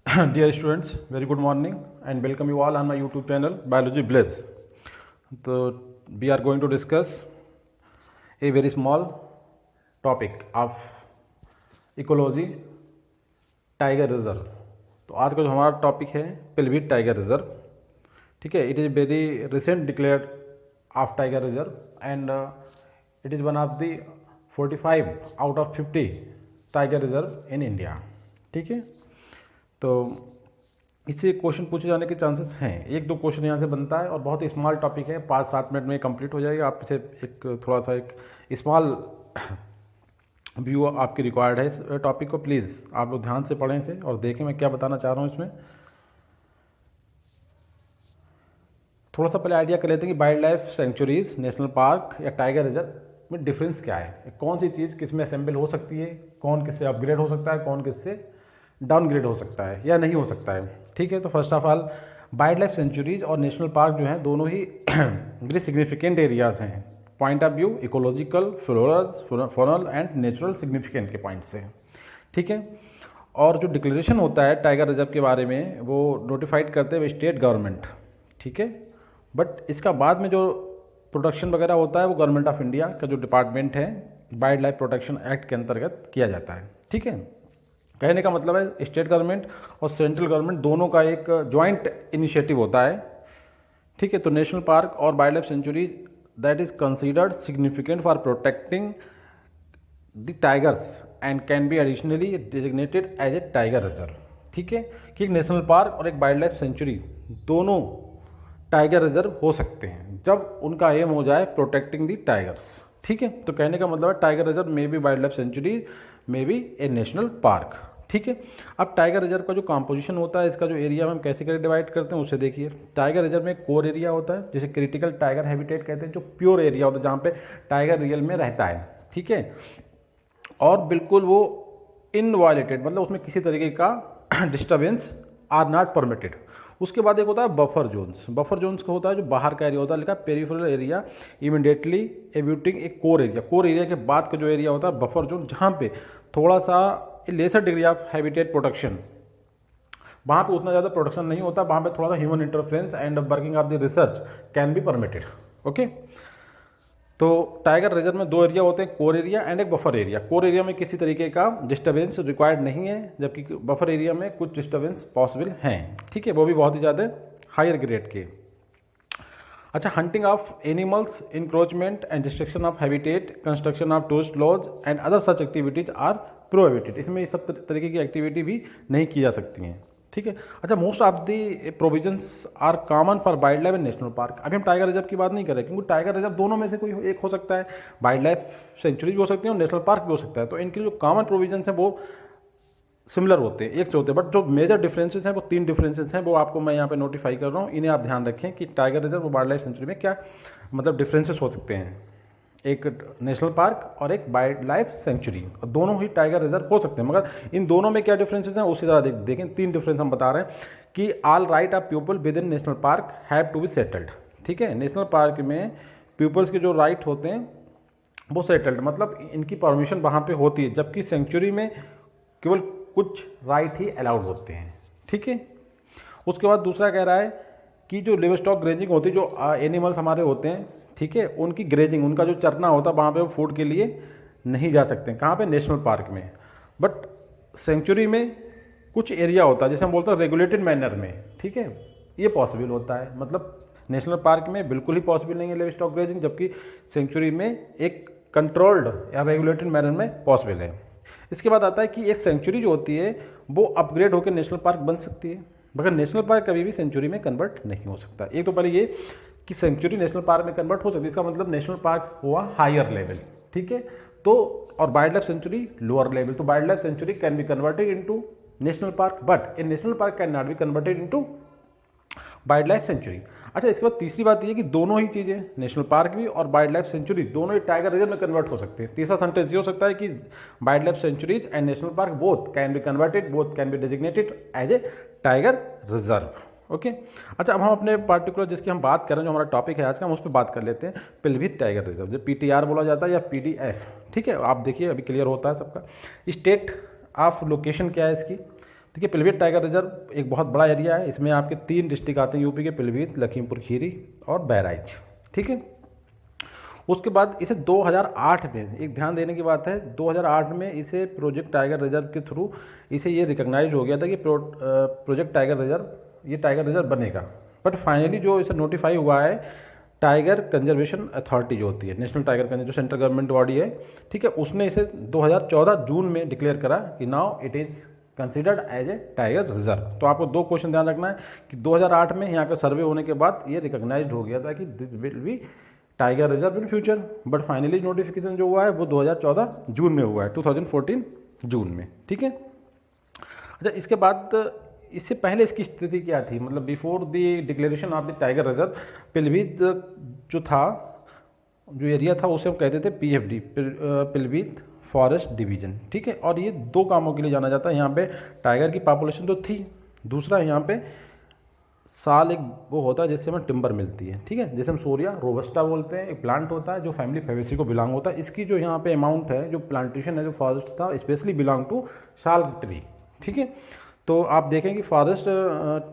Dear students, very good morning and welcome you all on my YouTube channel Biology Bliss. So we are going to discuss a very small topic of ecology tiger reserve. तो आज का जो हमारा topic है पिलभिट tiger reserve. ठीक है, it is very recent declared of tiger reserve and it is one of the 45 out of 50 tiger reserve in India. ठीक है, तो इससे क्वेश्चन पूछे जाने के चांसेस हैं. एक दो क्वेश्चन यहाँ से बनता है और बहुत ही स्मॉल टॉपिक है, 5-7 मिनट में कंप्लीट हो जाएगा. आप इसे एक थोड़ा सा एक स्मॉल व्यू आपकी रिक्वायर्ड है इस टॉपिक को. प्लीज़ आप लोग ध्यान से पढ़ें इसे और देखें मैं क्या बताना चाह रहा हूँ इसमें. थोड़ा सा पहले आइडिया कर लेते हैं कि wildlife centuries, national park या टाइगर रिजर्व में डिफरेंस क्या है. कौन सी चीज़ किस में असेंबल हो सकती है, कौन किससे अपग्रेड हो सकता है, कौन किससे डाउनग्रेड हो सकता है या नहीं हो सकता है. ठीक है, तो first of all wild life sanctuaries और नेशनल पार्क जो हैं दोनों ही वेरी सिग्निफिकेंट एरियाज हैं point of view ecological, floral and natural significant के पॉइंट से. ठीक है, और जो डिक्लेरेशन होता है टाइगर रिजर्व के बारे में वो नोटिफाइड करते हैं स्टेट गवर्नमेंट. ठीक है, बट इसका बाद में जो प्रोटेक्शन वगैरह होता है वो गवर्नमेंट ऑफ इंडिया का जो डिपार्टमेंट है वाइल्ड लाइफ प्रोटेक्शन एक्ट के अंतर्गत किया जाता है. ठीक है, कहने का मतलब है स्टेट गवर्नमेंट और सेंट्रल गवर्नमेंट दोनों का एक जॉइंट इनिशिएटिव होता है. ठीक है, तो नेशनल पार्क और wild life sanctuary that is considered significant for protecting the tigers and can be additionally designated as a tiger reserve. ठीक है, कि एक नेशनल पार्क और एक वाइल्ड लाइफ सेंचुरी दोनों टाइगर रिजर्व हो सकते हैं जब उनका एम हो जाए प्रोटेक्टिंग द टाइगर्स. ठीक है, तो कहने का मतलब है tiger reserve may be wild life sanctuary may be A national park. ठीक है, अब टाइगर रिजर्व का जो कॉम्पोजिशन होता है, इसका जो एरिया हम कैसे कैसे डिवाइड करते हैं उसे देखिए. टाइगर रिजर्व में कोर एरिया होता है जिसे क्रिटिकल टाइगर हैबिटेट कहते हैं, जो प्योर एरिया होता है जहाँ पे टाइगर रियल में रहता है. ठीक है, और बिल्कुल वो इनवायलेटेड, मतलब उसमें किसी तरीके का डिस्टर्बेंस आर नॉट परमिटेड. उसके बाद एक होता है बफर जोन्स. बफर जोन्स का होता है जो बाहर का एरिया होता है, लिखा पेरिफेरल एरिया इमीडिएटली एब्यूटिंग ए कोर एरिया. कोर एरिया के बाद का जो एरिया होता है बफर जोन, जहाँ पे थोड़ा सा lesser degree of habitat protection, वहाँ पे उतना ज़्यादा प्रोटेक्शन नहीं होता, वहाँ पे थोड़ा सा human interference and working of the research can be permitted. Okay, तो टाइगर रिजर्व में दो एरिया होते हैं, कोर एरिया एंड एक बफर एरिया. कोर एरिया में किसी तरीके का डिस्टर्बेंस रिक्वायर्ड नहीं है, जबकि बफर एरिया में कुछ डिस्टर्बेंस पॉसिबल हैं. ठीक है, वो भी बहुत ही ज़्यादा हायर ग्रेड के. अच्छा, hunting of animals, encroachment and destruction of habitat, construction of tourist lodge and other such activities are prohibited. इसमें इस सब तरीके की एक्टिविटी भी नहीं की जा सकती हैं. ठीक है, अच्छा, most of the provisions are common for wildlife and national park. अभी हम टाइगर रिजर्व की बात नहीं कर रहे क्योंकि टाइगर रिजर्व दोनों में से कोई एक हो सकता है, वाइल्ड लाइफ सेंचुरी भी हो सकती है और नेशनल पार्क भी हो सकता है. तो इनके जो कॉमन प्रोविजंस हैं वो सिमिलर होते हैं, एक से होते हैं, बट जो मेजर डिफरेंसेस हैं वो 3 डिफरेंसेस हैं, वो आपको मैं यहाँ पे नोटिफाई कर रहा हूँ. इन्हें आप ध्यान रखें कि टाइगर रिजर्व और वाइल्ड लाइफ सेंचुरी में क्या मतलब डिफरेंसेस हो सकते हैं, एक नेशनल पार्क और एक वाइल्ड लाइफ सेंचुरी. दोनों ही टाइगर रिजर्व हो सकते हैं, मगर इन दोनों में क्या डिफरेंसेस हैं उसी तरह देखें. 3 डिफरेंस हम बता रहे हैं कि all right of people within national park have to be settled. ठीक है, नेशनल पार्क में पीपल्स के जो राइट होते हैं वो सेटल्ड, मतलब इनकी परमिशन वहाँ पे होती है, जबकि सेंचुरी में केवल कुछ राइट ही अलाउड होते हैं. ठीक है, उसके बाद दूसरा कह रहा है कि जो लिव स्टॉक ग्रेजिंग होती है, जो एनिमल्स हमारे होते हैं, ठीक है, उनकी ग्रेजिंग, उनका जो चरना होता है वहाँ पे वो फूड के लिए नहीं जा सकते हैं. कहाँ पे? नेशनल पार्क में. बट सेंचुरी में कुछ एरिया होता है जिसे हम बोलते हैं रेगुलेटेड मैनर में. ठीक है, ये पॉसिबल होता है, मतलब नेशनल पार्क में बिल्कुल ही पॉसिबल नहीं है लिव स्टॉक ग्रेजिंग, जबकि सेंचुरी में एक कंट्रोल्ड या रेगुलेटेड मैनर में पॉसिबल है. इसके बाद आता है कि एक सेंचुरी जो होती है वो अपग्रेड होकर नेशनल पार्क बन सकती है, मगर नेशनल पार्क कभी भी सेंचुरी में कन्वर्ट नहीं हो सकता. एक तो पहले ये कि सेंचुरी नेशनल पार्क में कन्वर्ट हो सकती है, इसका मतलब नेशनल पार्क हुआ हायर लेवल. ठीक है, तो और wild life sanctuary lower level. तो wild life sanctuary can be converted into national park, but a national park can not be converted into wild life sanctuary. अच्छा, इसके बाद तीसरी बात ये कि दोनों ही चीज़ें, नेशनल पार्क भी और वाइल्ड लाइफ सेंचुरी दोनों ही टाइगर रिजर्व में कन्वर्ट हो सकते हैं. तीसरा सेंटेंस ये हो सकता है कि wildlife sanctuaries and national park both can be converted, both can be designated as a tiger reserve. Okay, अच्छा, अब हम अपने पार्टिकुलर जिसकी हम बात कर रहे हैं, जो हमारा टॉपिक है आज का, हम उस पर बात कर लेते हैं. पिलभिट टाइगर रिजर्व, जो PTR बोला जाता है या PDF. ठीक है, आप देखिए अभी क्लियर होता है सबका. स्टेट ऑफ लोकेशन क्या है इसकी? देखिए पीलीभीत टाइगर रिजर्व एक बहुत बड़ा एरिया है, इसमें आपके 3 डिस्ट्रिक्ट आते हैं यूपी के, पीलीभीत, लखीमपुर खीरी और बहराइच। ठीक है, उसके बाद इसे 2008 में, एक ध्यान देने की बात है, 2008 में इसे प्रोजेक्ट टाइगर रिजर्व के थ्रू इसे ये रिकॉग्नाइज हो गया था कि प्रोजेक्ट टाइगर रिजर्व ये टाइगर रिजर्व बनेगा। बट फाइनली जो इसे नोटिफाई हुआ है टाइगर कंजर्वेशन अथॉरिटी जो होती है, नेशनल टाइगर कंजर्वेशन, जो सेंट्रल गवर्नमेंट बॉडी है, ठीक है, उसने इसे 2014 जून में डिक्लेयर करा कि now it is considered as a tiger reserve. तो आपको 2 क्वेश्चन ध्यान रखना है कि 2008 में यहाँ का सर्वे होने के बाद ये रिकॉग्नाइज हो गया था कि this will be tiger reserve in future, but finally notification जो हुआ है वो 2014 जून में हुआ है, 2014 जून में। ठीक है, अच्छा इसके बाद इससे पहले इसकी स्थिति क्या थी, मतलब before the declaration of the tiger reserve, Pilibhit जो था, जो एरिया था उसे हम कहते थे PFD, पीलीभीत फॉरेस्ट डिवीजन। ठीक है, और ये 2 कामों के लिए जाना जाता है। यहाँ पे टाइगर की पॉपुलेशन तो थी, दूसरा यहाँ पे साल एक वो होता है जिससे हमें टिम्बर मिलती है। ठीक है, जैसे हम सोरिया रोबस्टा बोलते हैं, एक प्लांट होता है जो फैमिली फेवेसी को बिलोंग होता है। इसकी जो यहाँ पे अमाउंट है, जो प्लांटेशन है, जो फॉरेस्ट था, specially belong to sal tree. ठीक है, तो आप देखें कि forest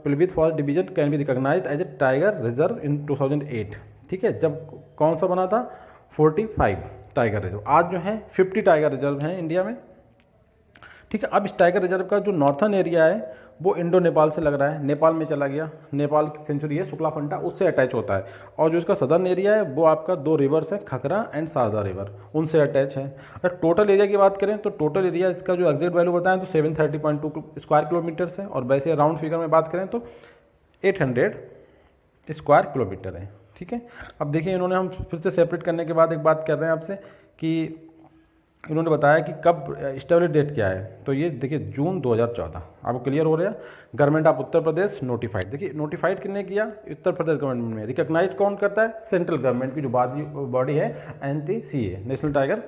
Pilibhit forest division can be recognised as a tiger reserve in 2008। ठीक है, जब कौन सा बना था, 45 टाइगर रिजर्व। आज जो है 50 टाइगर रिजर्व हैं इंडिया में। ठीक है, अब इस टाइगर रिजर्व का जो नॉर्थन एरिया है वो इंडो नेपाल से लग रहा है, नेपाल में चला गया, नेपाल की सेंचुरी है शुक्ला फंटा, उससे अटैच होता है। और जो इसका सदर्न एरिया है वो आपका 2 रिवर्स है, खखरा एंड शारदा रिवर, उनसे अटैच है। अगर टोटल एरिया की बात करें तो टोटल एरिया इसका जो एग्जैक्ट वैल्यू बताएं तो 730.2 स्क्वायर किलोमीटर्स है, और वैसे राउंड फिगर में बात करें तो 800 स्क्वायर किलोमीटर है। ठीक है, अब देखिए इन्होंने, हम फिर से सेपरेट करने के बाद एक बात कर रहे हैं आपसे कि इन्होंने बताया कि कब स्टेबलिश डेट क्या है, तो ये देखिए जून 2014, आपको क्लियर हो रहा है। Government of Uttar Pradesh notified, देखिए नोटिफाइड किसने किया, उत्तर प्रदेश गवर्नमेंट में। रिकॉग्नाइज कौन करता है, सेंट्रल गवर्नमेंट की जो बॉडी है NTCA, national tiger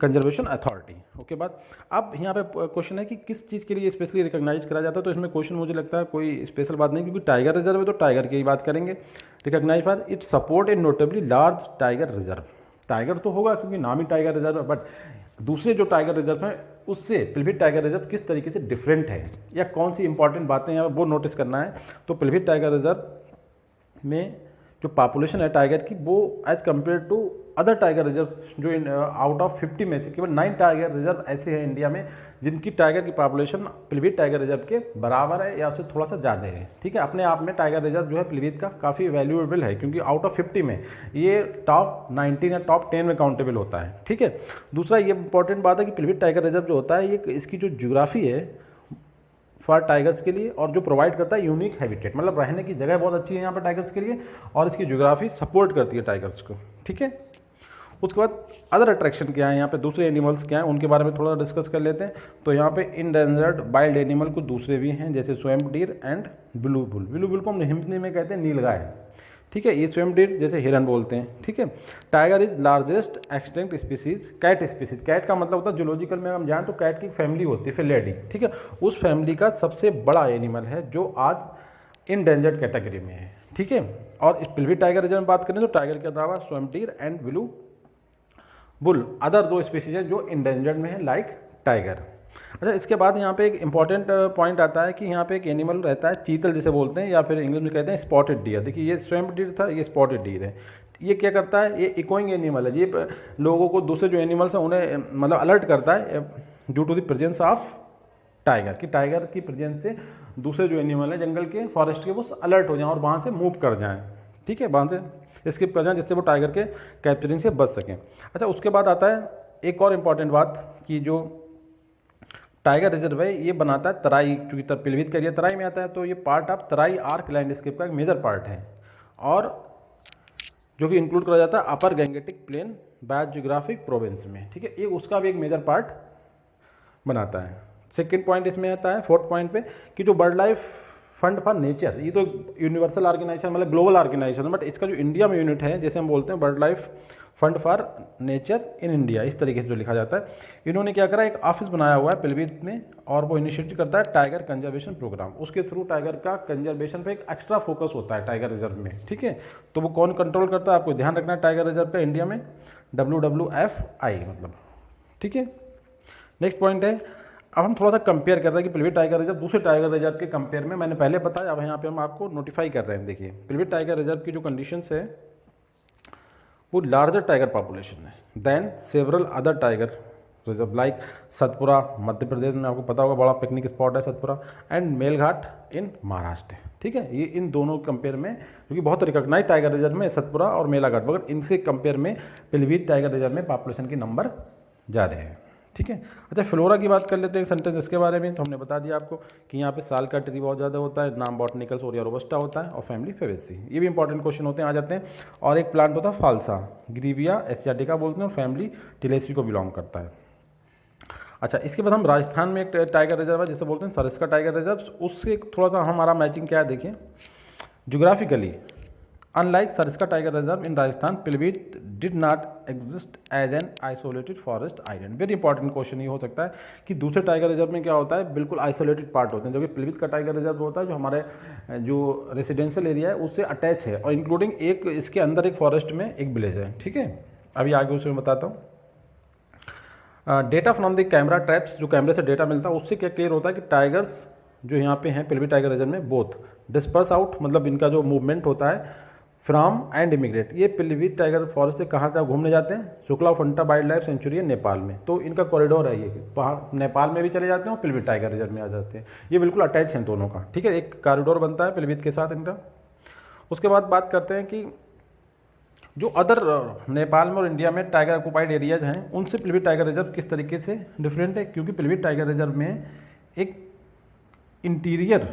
conservation authority. Okay बात, अब यहाँ पे क्वेश्चन है कि किस चीज़ के लिए स्पेशली रिकॉग्नाइज करा जाता है, तो इसमें क्वेश्चन मुझे लगता है कोई स्पेशल बात नहीं, क्योंकि टाइगर रिजर्व है तो टाइगर की ही बात करेंगे। Recognise for it support a notably large tiger reserve, tiger तो होगा क्योंकि नाम ही टाइगर रिजर्व है, बट दूसरे जो टाइगर रिजर्व हैं उससे पीलीभीत टाइगर रिजर्व किस तरीके से डिफरेंट है, या कौन सी इंपॉर्टेंट बातें हैं वो नोटिस करना है। तो पीलीभीत टाइगर रिजर्व में जो पॉपुलेशन है टाइगर की, वो as compare to other tiger reserve, जो आउट ऑफ 50 में से केवल 9 टाइगर रिजर्व ऐसे हैं इंडिया में जिनकी टाइगर की पॉपुलेशन पीलीभीत टाइगर रिजर्व के बराबर है या उससे थोड़ा सा ज़्यादा है। ठीक है, अपने आप में टाइगर रिजर्व जो है पीलीभीत का काफ़ी वैल्यूएबल है, क्योंकि आउट ऑफ 50 में ये टॉप 19 या टॉप 10 में काउंटेबल होता है। ठीक है, दूसरा ये इंपॉर्टेंट बात है कि पीलीभीत टाइगर रिजर्व जो होता है, ये इसकी जो ज्योग्राफी है फॉर टाइगर्स के लिए, और जो प्रोवाइड करता है यूनिक हैबिटेट, मतलब रहने की जगह बहुत अच्छी है यहाँ पर टाइगर्स के लिए, और इसकी ज्योग्राफी सपोर्ट करती है टाइगर्स को। ठीक है, उसके बाद अदर अट्रैक्शन क्या है यहाँ पे, दूसरे एनिमल्स क्या हैं उनके बारे में थोड़ा डिस्कस कर लेते हैं। तो यहाँ पे इंडेंजर्ड वाइल्ड एनिमल कुछ दूसरे भी हैं, जैसे स्वयं deer and blue bull. Blue bull को हम हिंदी में कहते हैं नीलगाय। ठीक है, ये स्वयं डीर जैसे हिरन बोलते हैं। ठीक है, tiger is largest extinct species, cat species. Cat का मतलब होता है जूलॉजिकल में हम जाएँ तो कैट की फैमिली होती है फेलिडी। ठीक है, उस फैमिली का सबसे बड़ा एनिमल है जो आज इंडेंजर्ड कैटेगरी में है। ठीक है, और इस पीलीभीत टाइगर रिजर्व में बात करें तो टाइगर के अलावा स्वयं deer and blue bull other 2 species हैं जो इंडेंजर्ड में है लाइक टाइगर। अच्छा, इसके बाद यहाँ पे एक इंपॉर्टेंट पॉइंट आता है कि यहाँ पे एक एनिमल रहता है चीतल जिसे बोलते हैं, या फिर इंग्लिश में कहते हैं स्पॉटेड डियर। देखिए ये स्वयं डीर था, ये स्पॉटेड डियर है। ये क्या करता है, ये इकोइंग एनिमल है, ये लोगों को दूसरे जो एनिमल्स हैं उन्हें मतलब अलर्ट करता है due to the presence of tiger, कि टाइगर की प्रेजेंस से दूसरे जो एनिमल हैं जंगल के, फॉरेस्ट के, वो अलर्ट हो जाएं और वहाँ से मूव कर जाएँ। ठीक है, वहाँ से स्किप कर जाएं जिससे वो टाइगर के कैप्चरिंग से बच सकें। अच्छा, उसके बाद आता है एक और इम्पॉर्टेंट बात कि जो टाइगर रिजर्व है ये बनाता है तराई, चूँकि पीलीभीत का एरिया तराई में आता है, तो ये part of Terai arc landscape का एक मेजर पार्ट है, और जो कि इंक्लूड करा जाता है अपर गैंगेटिक प्लेन बायोजियोग्राफिक प्रोविंस में। ठीक है, ये उसका भी एक मेजर पार्ट बनाता है। सेकेंड पॉइंट इसमें आता है, 4th पॉइंट पे, कि जो bird life fund for nature, ये तो यूनिवर्सल ऑर्गेनाइजेशन मतलब ग्लोबल ऑर्गेनाइजेशन है, बट इसका जो इंडिया में यूनिट है, जैसे हम बोलते हैं bird life fund for nature in India, इस तरीके से जो लिखा जाता है, इन्होंने क्या करा, एक ऑफिस बनाया हुआ है पीलीभीत में, और वो इनिशिएट करता है टाइगर कंजर्वेशन प्रोग्राम। उसके थ्रू टाइगर का कंजर्वेशन पे एक एक्स्ट्रा फोकस होता है टाइगर रिजर्व में। ठीक है, तो वो कौन कंट्रोल करता है, आपको ध्यान रखना है टाइगर रिजर्व का इंडिया में, WWFI मतलब। ठीक है, नेक्स्ट पॉइंट है अब हम थोड़ा सा कंपेयर कर रहे हैं कि पिलवीट टाइगर रिजर्व दूसरे टाइगर रिजर्व के कंपेयर में, मैंने पहले बताया, अब यहाँ पे हम आपको नोटिफाई कर रहे हैं। देखिए पिलवीट टाइगर रिजर्व की जो कंडीशंस है वो लार्जर टाइगर पॉपुलेशन है then several other tiger reserve like Satpura Madhya Pradesh में, आपको पता होगा बड़ा पिकनिक स्पॉट है सतपुरा, एंड मेलघाट इन महाराष्ट्र। ठीक है, ये इन दोनों कंपेयर में, क्योंकि बहुत रिकॉग्नाइज टाइगर रिजर्व में सतपुरा और मेलाघाट, मगर इनसे कंपेयर में पिलवीट टाइगर रिजर्व में पॉपुलेशन की नंबर ज़्यादा है। ठीक है, अच्छा फ्लोरा की बात कर लेते हैं, सेंटेंस इसके बारे में। तो हमने बता दिया आपको कि यहाँ पे साल का ट्री बहुत ज़्यादा होता है, नाम बॉटनिकल्स ओरिया रोबस्टा होता है, और फैमिली फेवेसी, ये भी इंपॉर्टेंट क्वेश्चन होते हैं, आ जाते हैं। और एक प्लांट होता है फालसा ग्रीविया एशियाटिका बोलते हैं, और फैमिली टिलेसी को बिलोंग करता है। अच्छा, इसके बाद हम राजस्थान में एक टाइगर रिजर्व है जिसे बोलते हैं सरिस्का टाइगर रिजर्व, उससे थोड़ा सा हमारा मैचिंग क्या है देखिए। Geographically unlike Sariska tiger reserve in Rajasthan, Pilibhit did not exist as an isolated forest island. Very important question ये हो सकता है कि दूसरे टाइगर रिजर्व में क्या होता है, बिल्कुल आइसोलेटेड पार्ट होते हैं, जबकि पिलवीट का टाइगर रिजर्व होता है जो हमारे जो रेसिडेंशियल एरिया है उससे अटैच है, और इंक्लूडिंग एक इसके अंदर एक फॉरेस्ट में एक विलेज है। ठीक है, अभी आगे उसमें बताता हूँ। Data from the camera traps, जो कैमरे से डेटा मिलता है उससे क्या क्लियर होता है कि टाइगर्स जो यहाँ पे हैं पिलवीट टाइगर रिजर्व में बोथ डिस्पर्स आउट, मतलब इनका जो मूवमेंट होता है फ्रॉम एंड इमिग्रेट, ये पिलवीट टाइगर फॉरेस्ट से कहाँ से घूमने जाते हैं, Shukla Fanta wild life sanctuary है नेपाल में, तो इनका कॉरिडोर है ये, वहाँ नेपाल में भी चले जाते हैं और पिलवीट टाइगर रिजर्व में आ जाते हैं, ये बिल्कुल अटैच हैं दोनों का। ठीक है, एक कॉरिडोर बनता है पिलवीट के साथ इनका। उसके बाद बात करते हैं कि जो अदर नेपाल में और इंडिया में टाइगर ऑक्युपाइड एरियाज हैं उनसे पिलवीट टाइगर रिजर्व किस तरीके से डिफरेंट है, क्योंकि पिलवीट टाइगर रिजर्व में एक इंटीरियर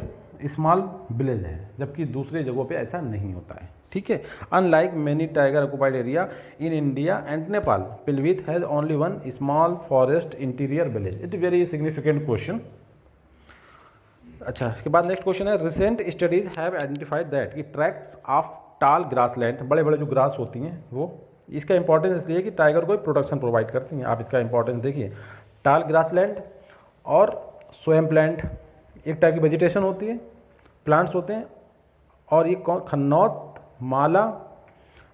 स्मॉल विलेज है, जबकि दूसरे जगहों पे ऐसा नहीं होता है। ठीक है, unlike many tiger occupied area in India and Nepal, Pilibhit has only one small forest interior village. It very significant question. अच्छा, इसके बाद नेक्स्ट क्वेश्चन है, recent studies have identified that कि ट्रैक्ट्स ऑफ टाल ग्रासलैंड, बड़े बड़े जो ग्रास होती हैं वो, इसका इंपॉर्टेंस इसलिए कि टाइगर को प्रोटेक्शन प्रोवाइड करती हैं। आप इसका इंपॉर्टेंस देखिए, टाल ग्रासलैंड और स्वयं प्लांट एक टाइप की वेजिटेशन होती है, प्लांट्स होते हैं, और ये खन्नौत, माला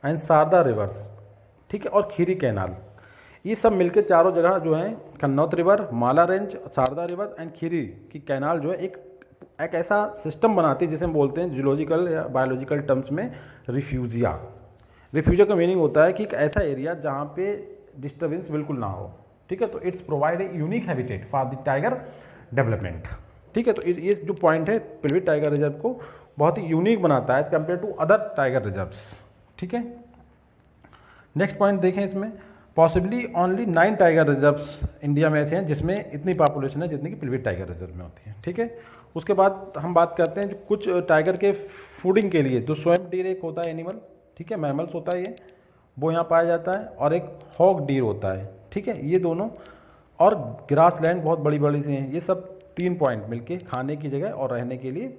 एंड शारदा रिवर्स, ठीक है, और खीरी कैनाल, ये सब मिलकर चारों जगह जो हैं, Khannaut river, Mala range, Sharda river and Kheri की कैनाल जो है एक ऐसा सिस्टम बनाती है जिसे हम बोलते हैं जूलॉजिकल या बायोलॉजिकल टर्म्स में रिफ्यूजिया। रिफ्यूजिया का मीनिंग होता है कि एक ऐसा एरिया जहाँ पे डिस्टर्बेंस बिल्कुल ना हो। ठीक है, तो it's provide a unique habitat for the tiger development. ठीक है, तो ये जो पॉइंट है पिलवीट टाइगर रिजर्व को बहुत ही यूनिक बनाता है as compare to other tiger reserves. ठीक है, नेक्स्ट पॉइंट देखें, इसमें possibly only 9 tiger reserves India में ऐसे हैं जिसमें इतनी पॉपुलेशन है जितनी कि पिलवीट टाइगर रिजर्व में होती है। ठीक है, उसके बाद हम बात करते हैं जो कुछ टाइगर के फूडिंग के लिए, जो स्वयं डीर एक होता है एनिमल, ठीक है, मैमल्स होता है ये, वो यहाँ पाया जाता है, और एक हॉग डीर होता है। ठीक है, ये दोनों, और ग्रास लैंड बहुत बड़ी बड़ी से हैं। ये सब 3 पॉइंट मिलके खाने की जगह और रहने के लिए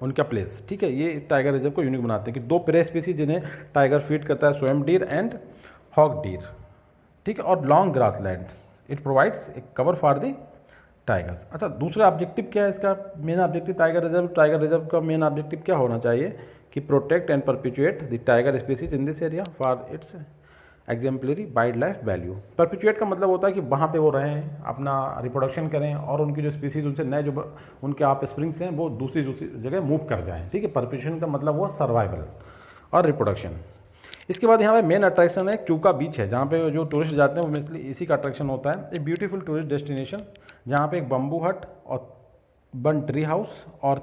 उनका प्लेस। ठीक है, ये टाइगर रिजर्व को यूनिक बनाते हैं कि 2 प्रे स्पीसीज जिन्हें टाइगर फीड करता है, स्वयं डीर एंड हॉग डीर। ठीक है, और long grass lands, it provides a cover for the tigers. अच्छा, दूसरा ऑब्जेक्टिव क्या है इसका, मेन ऑब्जेक्टिव टाइगर रिजर्व का मेन ऑब्जेक्टिव क्या होना चाहिए कि protect and perpetuate the tiger species in this area for its exemplary wild life value. Perpetuate का मतलब होता है कि वहाँ पे वो रहें, अपना रिप्रोडक्शन करें, और उनकी जो स्पीसीज उनसे नए जो उनके आप स्प्रिंग्स हैं वो दूसरी जगह मूव कर जाएँ। ठीक है, परपिचुएशन का मतलब हुआ सर्वाइवल और रिप्रोडक्शन। इसके बाद यहाँ पे मेन अट्रैक्शन है चूका बीच है, जहाँ पे जो टूरिस्ट जाते हैं वो मोस्टली इसी का अट्रैक्शन होता है। एक ब्यूटीफुल टूरिस्ट डेस्टिनेशन जहाँ पे एक बम्बू हट और 1 ट्री हाउस और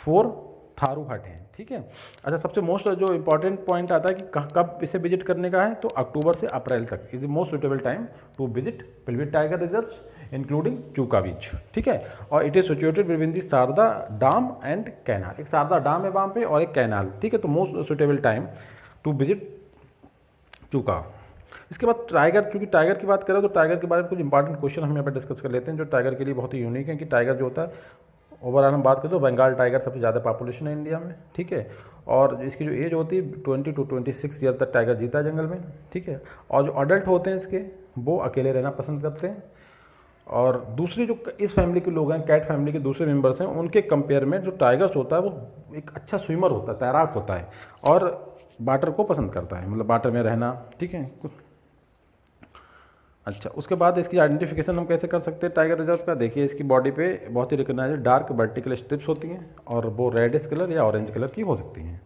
4 थारू हट हैं। ठीक है, अच्छा, सबसे मोस्ट जो इंपॉर्टेंट पॉइंट आता है कि कब इसे विजिट करने का है, तो अक्टूबर से अप्रैल तक is the most suitable time to visit Pilibhit tiger reserve including Chuka beach. ठीक है, और it is situated between the Sharda dam and canal, एक शारदा डैम है वहाँ पे और एक कैनाल। ठीक है, तो most suitable time to visit चूका। इसके बाद टाइगर, चूँकि टाइगर की बात करें तो टाइगर के बारे में कुछ इंपॉर्टेंट क्वेश्चन हम यहाँ पर डिस्कस कर लेते हैं जो टाइगर के लिए बहुत ही यूनिक है। कि टाइगर जो होता है ओवरऑल हम बात करें तो बंगाल टाइगर सबसे ज़्यादा पॉपुलेशन है इंडिया में। ठीक है, और इसकी जो एज होती है 20 to 26 ईयर तक टाइगर जीता है जंगल में। ठीक है, और जो अडल्ट होते हैं इसके वो अकेले रहना पसंद करते हैं। और दूसरी जो इस फैमिली के लोग हैं, कैट फैमिली के दूसरे मेंबर्स हैं, उनके कंपेयर में जो टाइगर्स होता है वो एक अच्छा स्विमर होता है, तैराक होता है, और वाटर को पसंद करता है, मतलब वाटर में रहना। ठीक है, अच्छा, उसके बाद इसकी आइडेंटिफिकेशन हम कैसे कर सकते हैं टाइगर रिजर्व का? देखिए इसकी बॉडी पे बहुत ही रिकग्नाइज डार्क वर्टिकल स्ट्रिप्स होती हैं और वो रेडिश कलर या ऑरेंज कलर की हो सकती हैं।